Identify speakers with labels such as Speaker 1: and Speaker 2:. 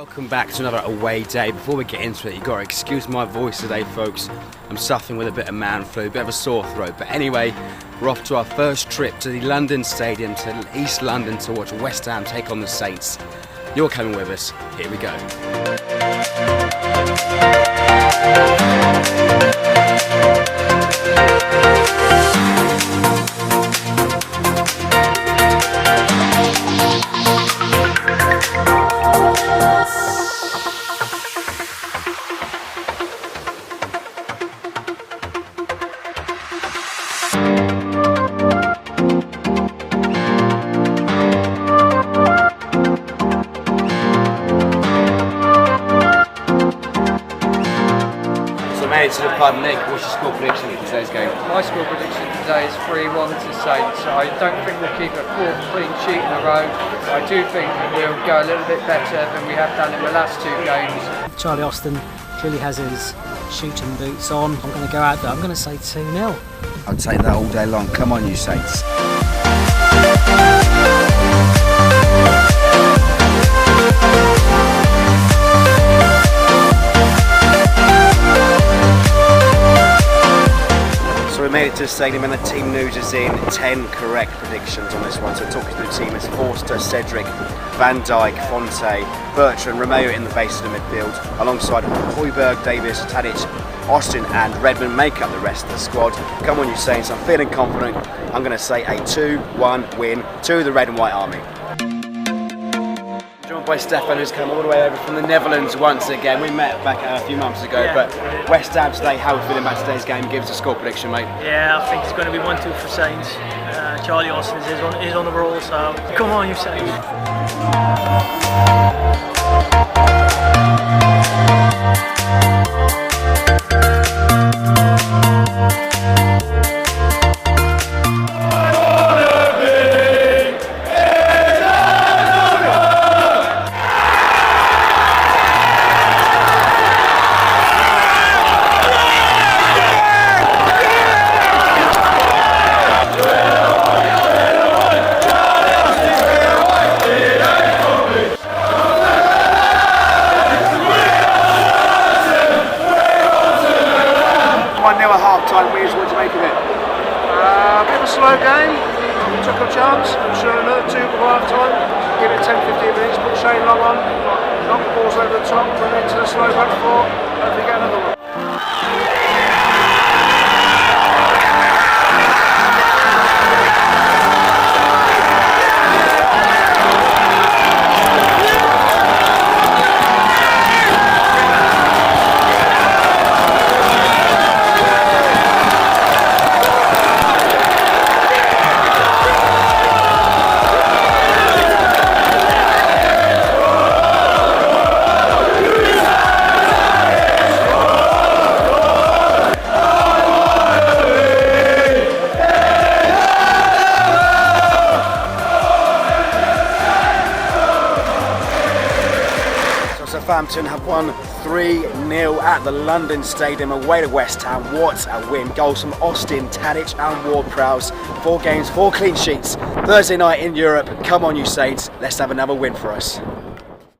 Speaker 1: Welcome back to another away day. Before we get into it, you've got to excuse my voice today, folks. I'm suffering with a bit of man flu, a bit of a sore throat. But anyway, we're off to our first trip to the London Stadium, to East London, to watch West Ham take on the Saints. You're coming with us. Here we go. To the pub, Nick, what's your score prediction for today's game?
Speaker 2: My score prediction today is 3-1 to Saints. I don't think we'll keep a fourth clean sheet in a row. I do think we'll go a little bit better than we have done in the last two games.
Speaker 3: Charlie Austin clearly has his shooting boots on. I'm going to go out there. I'm going to say 2-0.
Speaker 1: I'd take that all day long. Come on, you Saints. We made it to the stadium and the team news is in. 10 correct predictions on this one. So talking to the team is Forster, Cedric, Van Dijk, Fonte, Bertrand, Romeo in the base of the midfield, alongside Højbjerg, Davis, Tadic, Austin and Redmond make up the rest of the squad. Come on, you Saints, I'm feeling confident. I'm going to say a 2-1 win to the Red and White Army. Joined by Stefan, who's come all the way over from the Netherlands once again. We met back a few months ago, but West Ham today, how are we feeling about today's game? Give us a score prediction, mate.
Speaker 4: Yeah, I think it's going to be 1-2 for Saints. Charlie Austin is on the roll, so come on, you Saints.
Speaker 1: What do you make of it?
Speaker 5: A bit of a slow game, took a chance, I'm sure another two before half time, give it 10-15 minutes, put Shane Long on, knock the balls over the top, run into the slow back four, hopefully get another one.
Speaker 1: Southampton have won 3-0 at the London Stadium away to West Ham. What a win. Goals from Austin, Tadic and Ward-Prowse. 4 games, 4 clean sheets. Thursday night in Europe. Come on, you Saints. Let's have another win for us.